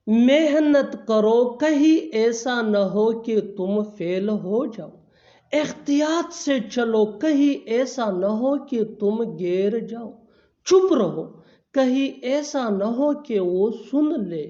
محنت کرو کہیں ایسا نہ ہو کہ تم فیل ہو جاؤ. احتیاط سے چلو کہیں ایسا نہ ہو کہ تم گر جاؤ. چپ رہو کہیں ایسا نہ ہو کہ وہ سن لے.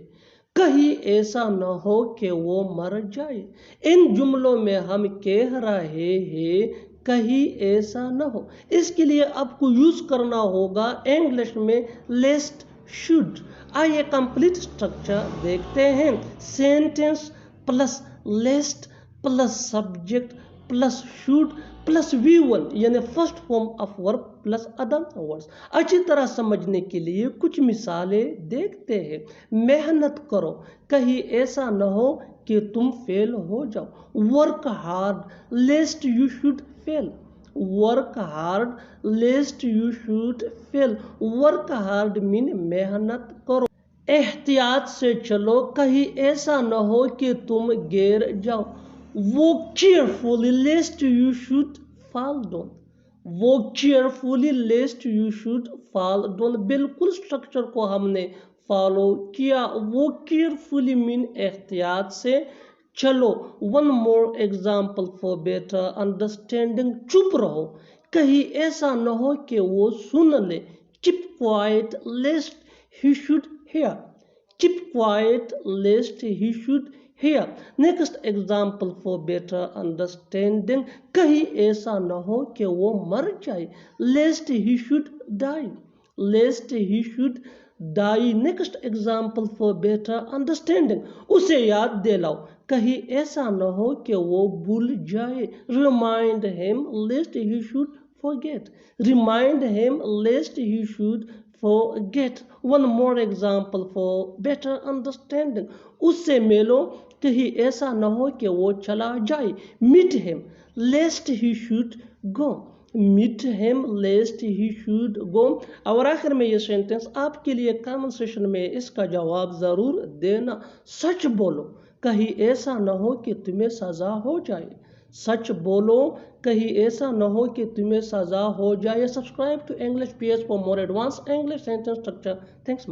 کہیں ایسا نہ ہو کہ وہ مر جائے. ان جملوں میں ہم کہہ رہے ہیں کہیں ایسا نہ ہو. اس کے لیے آپ کو یوز کرنا ہوگا انگلش میں لیسٹ شوڈ. آئیے کمپلیٹ اسٹرکچر دیکھتے ہیں. Sentence plus list plus subject plus should plus V1 یعنی first form of verb plus other words. اچھی طرح سمجھنے کے لیے کچھ مثالیں دیکھتے ہیں. محنت کرو کہیں ایسا نہ ہو کہ تم فیل ہو جاؤ. Work hard lest you should fail. Work hard lest you should fail. Work hard مین محنت کرو. احتیاط سے چلو کہیں ایسا نہ ہو کہ تم گر جاؤ. Walk carefully lest you should fall down. Walk carefully lest you should fall down. بالکل اسٹرکچر کو ہم نے فالو کیا. Walk carefully mean احتیاط سے چلو. One more example for better understanding. چپ رہو کہیں ایسا نہ ہو کہ وہ سن لے. Keep quiet lest he should hear. Keep quiet lest he should hear. Next example for better understanding. کہیں ایسا نہ ہو کہ وہ مر جائے. Lest he should die. Lest he should die. Next example for better understanding. اسے یاد دلاؤ کہیں ایسا نہ ہو کہ وہ بھول جائے. Remind him lest he should forget. Remind him lest he should forget. One more example for better understanding. اس سے ملو کہیں ایسا نہ ہو کہ وہ چلا جائے. Meet him lest he should go. Meet him lest he should go. اور آخر میں یہ سینٹنس آپ کے لیے کامن سیشن میں اس کا جواب ضرور دینا. سچ بولو کہیں ایسا نہ ہو کہ تمہیں سزا ہو جائے. سچ بولو کہیں ایسا نہ ہو کہ تمہیں سزا ہو جائے. Subscribe to English PS for more advanced English sentence structure. Thanks.